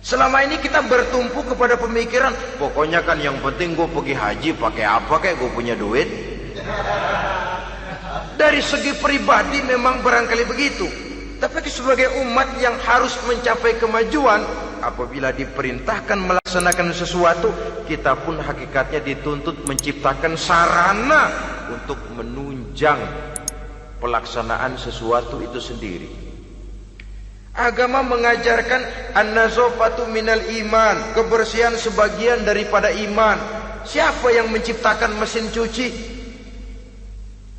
Selama ini kita bertumpu kepada pemikiran, pokoknya kan yang penting gue pergi haji pakai apa kayak gue punya duit. Dari segi pribadi memang barangkali begitu. Tapi sebagai umat yang harus mencapai kemajuan, apabila diperintahkan melaksanakan sesuatu, kita pun hakikatnya dituntut menciptakan sarana untuk menunjang pelaksanaan sesuatu itu sendiri. Agama mengajarkan an-nazafatu minal iman, kebersihan sebagian daripada iman. Siapa yang menciptakan mesin cuci,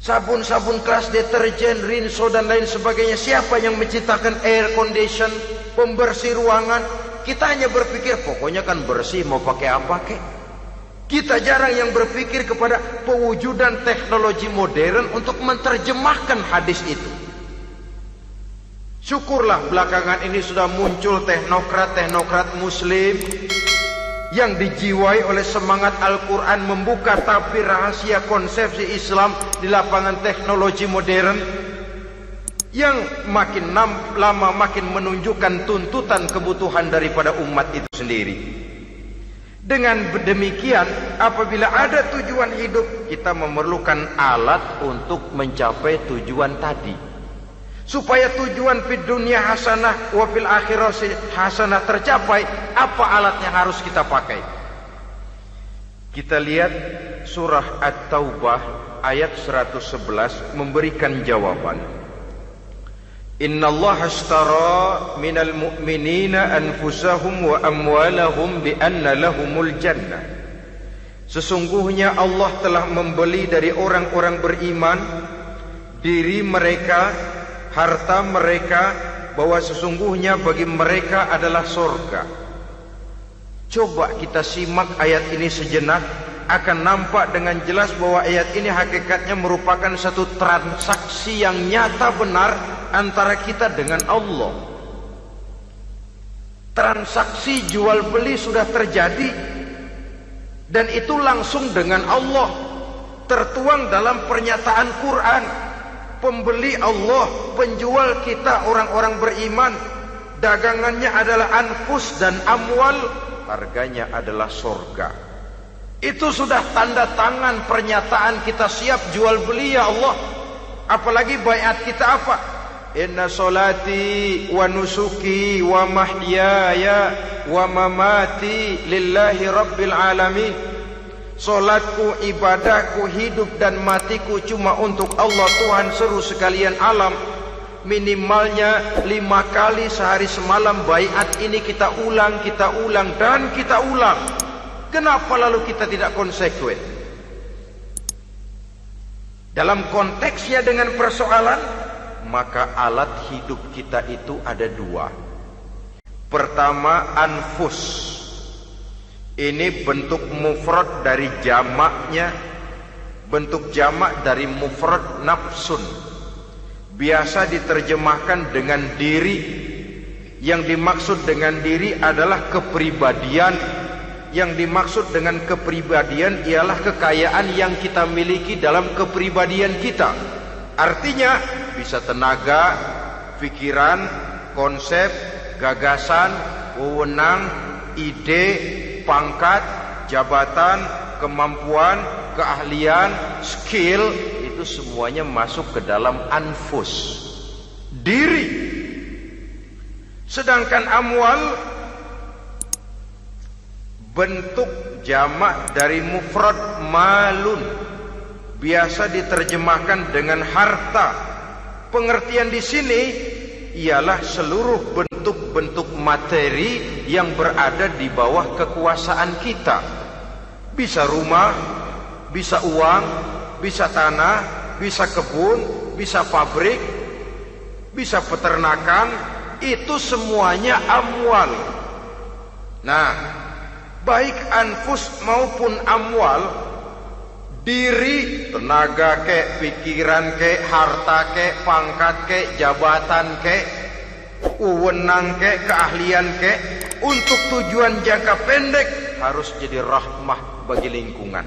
sabun-sabun keras, deterjen, rinso dan lain sebagainya? Siapa yang menciptakan air condition, pembersih ruangan? Kita hanya berpikir pokoknya kan bersih, mau pakai apa kek. Kita jarang yang berpikir kepada pewujudan teknologi modern untuk menerjemahkan hadis itu. Syukurlah belakangan ini sudah muncul teknokrat-teknokrat muslim yang dijiwai oleh semangat Al-Quran membuka tabir rahasia konsepsi Islam di lapangan teknologi modern, yang makin lama makin menunjukkan tuntutan kebutuhan daripada umat itu sendiri. Dengan demikian, apabila ada tujuan hidup, kita memerlukan alat untuk mencapai tujuan tadi. Supaya tujuan fid dunya hasanah wa fil akhirati hasanah tercapai, apa alat yang harus kita pakai? Kita lihat surah At-Taubah ayat 111 memberikan jawaban. Innallaha ashtara minal mu'minina anfusahum wa amwalahum bi anna lahumul jannah. Sesungguhnya Allah telah membeli dari orang-orang beriman diri mereka, harta mereka, bahwa sesungguhnya bagi mereka adalah surga. Coba kita simak ayat ini sejenak, akan nampak dengan jelas bahwa ayat ini hakikatnya merupakan satu transaksi yang nyata benar antara kita dengan Allah. Transaksi jual beli sudah terjadi, dan itu langsung dengan Allah, tertuang dalam pernyataan Quran. Pembeli Allah, penjual kita orang-orang beriman. Dagangannya adalah anfus dan amwal, harganya adalah surga. Itu sudah tanda tangan pernyataan kita siap jual beli ya Allah. Apalagi baiat kita apa? Inna solati wa nusuki wa mahyaya wa mamati lillahi rabbil alamin. Solatku, ibadahku, hidup dan matiku cuma untuk Allah Tuhan seru sekalian alam. Minimalnya 5 kali sehari semalam baiat ini kita ulang dan kita ulang. Kenapa lalu kita tidak konsekuen? Dalam konteksnya dengan persoalan, maka alat hidup kita itu ada 2. Pertama, anfus. Ini bentuk mufrad dari jamaknya, bentuk jamak dari mufrad nafsun. Biasa diterjemahkan dengan diri. Yang dimaksud dengan diri adalah kepribadian. Yang dimaksud dengan kepribadian ialah kekayaan yang kita miliki dalam kepribadian kita. Artinya bisa tenaga, pikiran, konsep, gagasan, wewenang, ide, pangkat, jabatan, kemampuan, keahlian, skill, itu semuanya masuk ke dalam anfus, diri. Sedangkan amwal bentuk jamak dari mufrad malun, biasa diterjemahkan dengan harta. Pengertian di sini ialah seluruh bentuk-bentuk materi yang berada di bawah kekuasaan kita. Bisa rumah, bisa uang, bisa tanah, bisa kebun, bisa pabrik, bisa peternakan. Itu semuanya amwal. Nah, baik anfus maupun amwal, diri, tenaga kek, pikiran kek, harta kek, pangkat kek, jabatan kek, wewenang kek, keahlian kek, untuk tujuan jangka pendek harus jadi rahmah bagi lingkungan.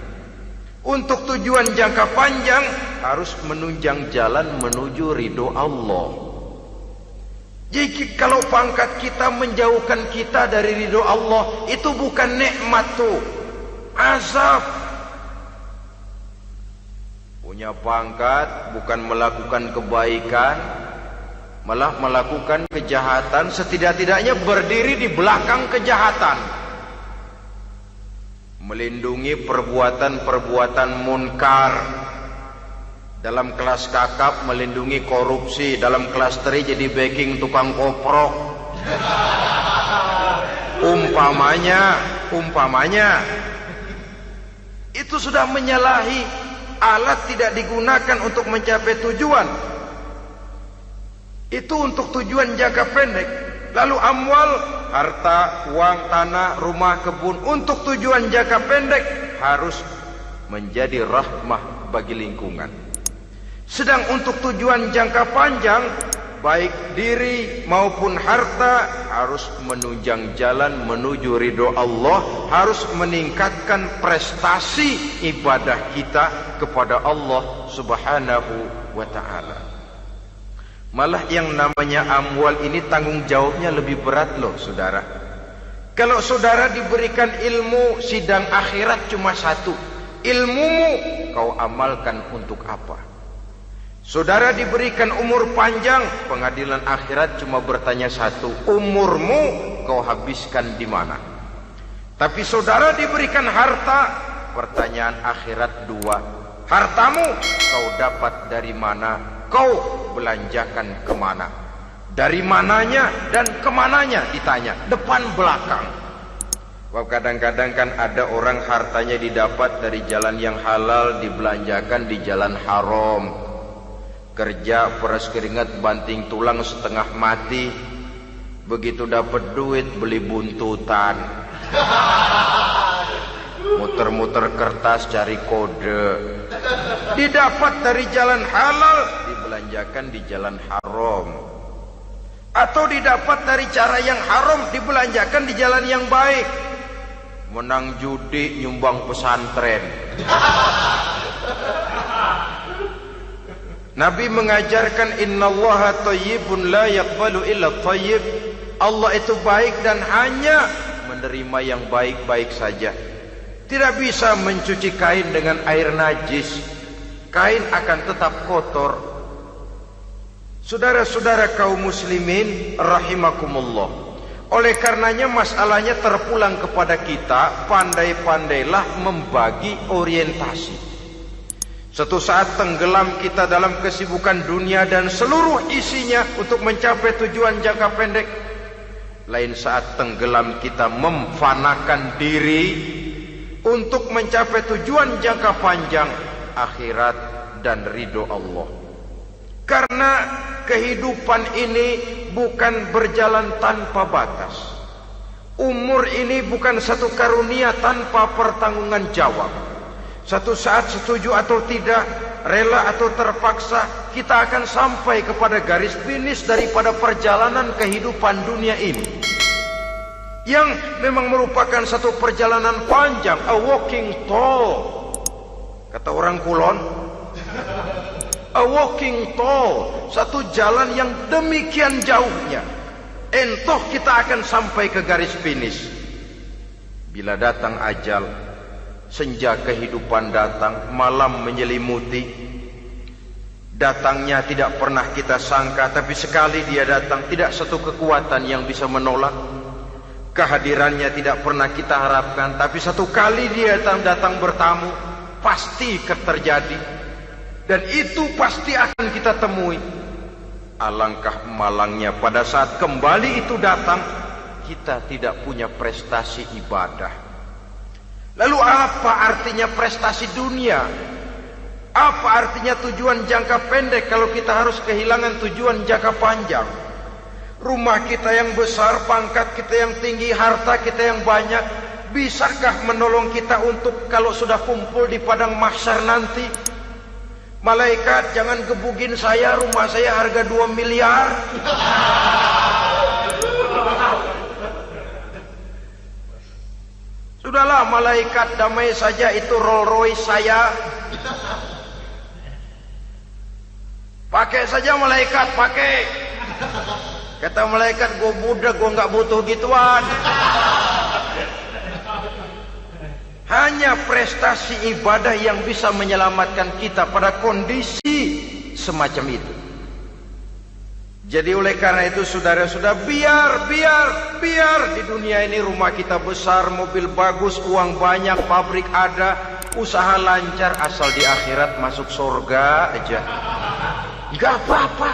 Untuk tujuan jangka panjang harus menunjang jalan menuju ridho Allah. Jadi kalau pangkat kita menjauhkan kita dari ridho Allah, itu bukan nikmat tuh, azab. Punya pangkat bukan melakukan kebaikan, malah melakukan kejahatan, setidak-tidaknya berdiri di belakang kejahatan, melindungi perbuatan-perbuatan munkar. Dalam kelas kakap melindungi korupsi, dalam kelas teri jadi backing tukang koprok. Umpamanya itu sudah menyalahi. Alat tidak digunakan untuk mencapai tujuan. Itu untuk tujuan jangka pendek. Lalu amwal, harta, uang, tanah, rumah, kebun untuk tujuan jangka pendek harus menjadi rahmah bagi lingkungan. Sedang untuk tujuan jangka panjang, baik diri maupun harta harus menunjang jalan menuju ridho Allah, harus meningkatkan prestasi ibadah kita kepada Allah Subhanahu wa ta'ala. Malah yang namanya amwal ini tanggung jawabnya lebih berat loh saudara. Kalau saudara diberikan ilmu, sidang akhirat cuma satu. Ilmumu kau amalkan untuk apa? Saudara diberikan umur panjang, pengadilan akhirat cuma bertanya satu. Umurmu kau habiskan di mana? Tapi saudara diberikan harta, pertanyaan akhirat dua. Hartamu kau dapat dari mana? Kau belanjakan kemana? Dari mananya dan kemananya ditanya, depan belakang. Kadang-kadang kan ada orang hartanya didapat dari jalan yang halal, dibelanjakan di jalan haram. Kerja peras keringat banting tulang setengah mati, begitu dapat duit beli buntutan, muter-muter kertas cari kode. Didapat dari jalan halal, dibelanjakan di jalan haram. Atau didapat dari cara yang haram, dibelanjakan di jalan yang baik. Menang judi, nyumbang pesantren. Nabi mengajarkan innallaha thayyibun la yaqbalu illa thayyib. Allah itu baik dan hanya menerima yang baik-baik saja. Tidak bisa mencuci kain dengan air najis. Kain akan tetap kotor. Saudara-saudara kaum muslimin rahimakumullah. Oleh karenanya masalahnya terpulang kepada kita, pandai-pandailah membagi orientasi. Suatu saat tenggelam kita dalam kesibukan dunia dan seluruh isinya untuk mencapai tujuan jangka pendek. Lain saat tenggelam kita memfanakan diri untuk mencapai tujuan jangka panjang, akhirat dan ridho Allah. Karena kehidupan ini bukan berjalan tanpa batas. Umur ini bukan satu karunia tanpa pertanggungan jawab. Satu saat setuju atau tidak, rela atau terpaksa, kita akan sampai kepada garis finish daripada perjalanan kehidupan dunia ini, yang memang merupakan satu perjalanan panjang, a walking tall. Kata orang Kulon, a walking tall, satu jalan yang demikian jauhnya. Entoh kita akan sampai ke garis finish. Bila datang ajal, senja kehidupan datang, malam menyelimuti. Datangnya tidak pernah kita sangka, tapi sekali dia datang, tidak satu kekuatan yang bisa menolak. Kehadirannya tidak pernah kita harapkan, tapi satu kali dia datang bertamu, pasti terjadi. Dan itu pasti akan kita temui. Alangkah malangnya pada saat kembali itu datang, kita tidak punya prestasi ibadah. Lalu apa artinya prestasi dunia? Apa artinya tujuan jangka pendek kalau kita harus kehilangan tujuan jangka panjang? Rumah kita yang besar, pangkat kita yang tinggi, harta kita yang banyak, bisakah menolong kita untuk kalau sudah kumpul di padang mahsyar nanti? Malaikat, jangan gebugin saya, rumah saya harga 2 miliar. Sudahlah malaikat, damai saja, itu Rolls Royce saya. Pakai saja malaikat, pakai. Kata malaikat, gue budak, gue gak butuh gituan. Hanya prestasi ibadah yang bisa menyelamatkan kita pada kondisi semacam itu. Jadi oleh karena itu saudara-saudara, biar di dunia ini rumah kita besar, mobil bagus, uang banyak, pabrik ada, usaha lancar, asal di akhirat masuk surga aja. Gak apa-apa.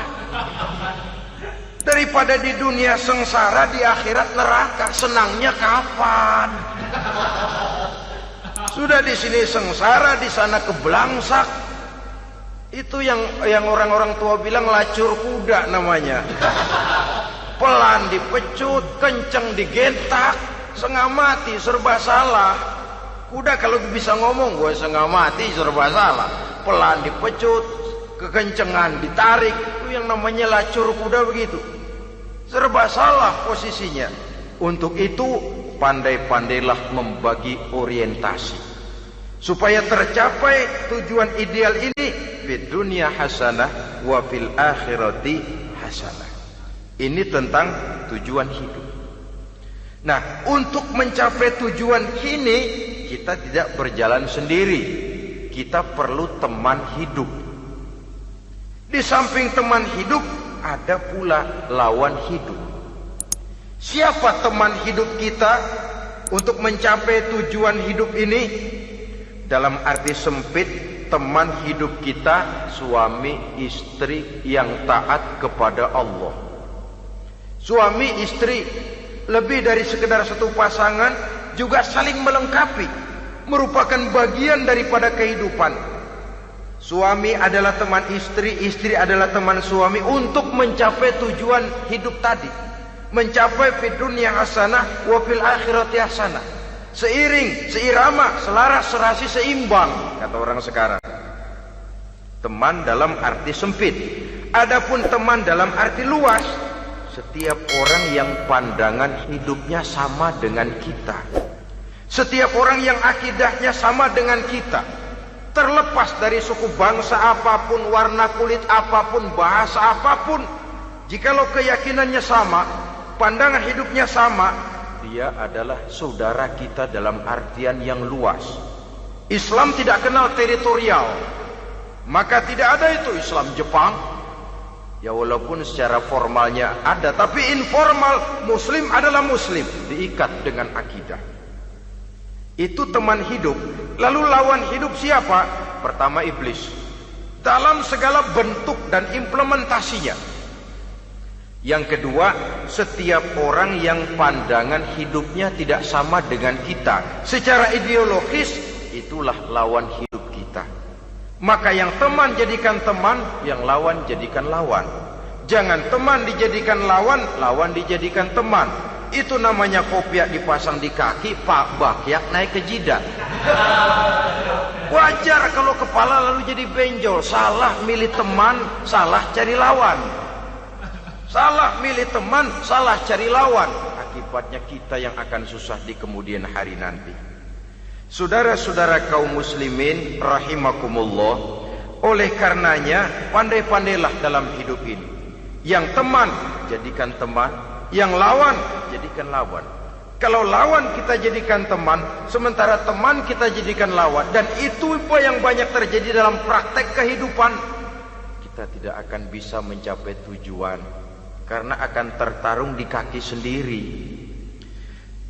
Daripada di dunia sengsara, di akhirat neraka, senangnya kapan? Sudah di sini sengsara, di sana keblangsak. Itu yang orang-orang tua bilang lacur kuda namanya. pelan dipecut, kenceng digentak, setengah mati, serba salah. Kuda kalau bisa ngomong, gue setengah mati, serba salah. Pelan dipecut, kekencengan ditarik, itu yang namanya lacur kuda begitu. Serba salah posisinya. Untuk itu pandai-pandailah membagi orientasi supaya tercapai tujuan ideal ini, fid dunya hasanah wa fil akhirati hasanah. Ini tentang tujuan hidup. Nah, untuk mencapai tujuan ini kita tidak berjalan sendiri. Kita perlu teman hidup. Di samping teman hidup ada pula lawan hidup. Siapa teman hidup kita untuk mencapai tujuan hidup ini? Dalam arti sempit, teman hidup kita suami istri yang taat kepada Allah. Suami istri lebih dari sekedar satu pasangan, juga saling melengkapi, merupakan bagian daripada kehidupan. Suami adalah teman istri, istri adalah teman suami untuk mencapai tujuan hidup tadi, mencapai fid dunya hasanah wa fil akhirati hasanah. Seiring, seirama, selaras, serasi, seimbang, kata orang sekarang. Teman dalam arti sempit. Adapun teman dalam arti luas, setiap orang yang pandangan hidupnya sama dengan kita, setiap orang yang akidahnya sama dengan kita, terlepas dari suku bangsa apapun, warna kulit apapun, bahasa apapun, jikalau keyakinannya sama, pandangan hidupnya sama, dia adalah saudara kita dalam artian yang luas. Islam tidak kenal teritorial, maka tidak ada itu Islam Jepang. Ya walaupun secara formalnya ada, tapi informal muslim adalah muslim, diikat dengan akidah. Itu teman hidup. Lalu lawan hidup siapa? Pertama iblis, dalam segala bentuk dan implementasinya. Yang kedua, setiap orang yang pandangan hidupnya tidak sama dengan kita secara ideologis, itulah lawan hidup kita. Maka yang teman jadikan teman, yang lawan jadikan lawan. Jangan teman dijadikan lawan, lawan dijadikan teman. Itu namanya kopiah dipasang di kaki, pak bakyak naik ke jidat. Wajar kalau kepala lalu jadi benjol. Salah milih teman, salah cari lawan. Salah milih teman, salah cari lawan. Akibatnya kita yang akan susah di kemudian hari nanti. Saudara-saudara kaum muslimin rahimakumullah, oleh karenanya pandai-pandailah dalam hidup ini. Yang teman jadikan teman, yang lawan jadikan lawan. Kalau lawan kita jadikan teman, sementara teman kita jadikan lawan, dan itu apa yang banyak terjadi dalam praktek kehidupan, kita tidak akan bisa mencapai tujuan karena akan tertarung di kaki sendiri.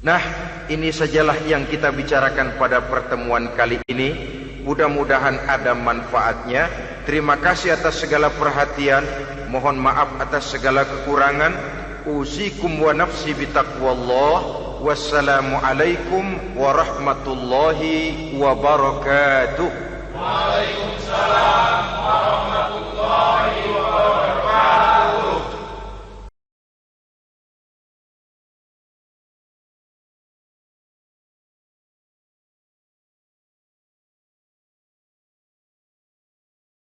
Nah, ini sajalah yang kita bicarakan pada pertemuan kali ini. Mudah-mudahan ada manfaatnya. Terima kasih atas segala perhatian. Mohon maaf atas segala kekurangan. Usikum wa nafsi bitaqwallah. Wassalamualaikum warahmatullahi wabarakatuh. Waalaikumsalam.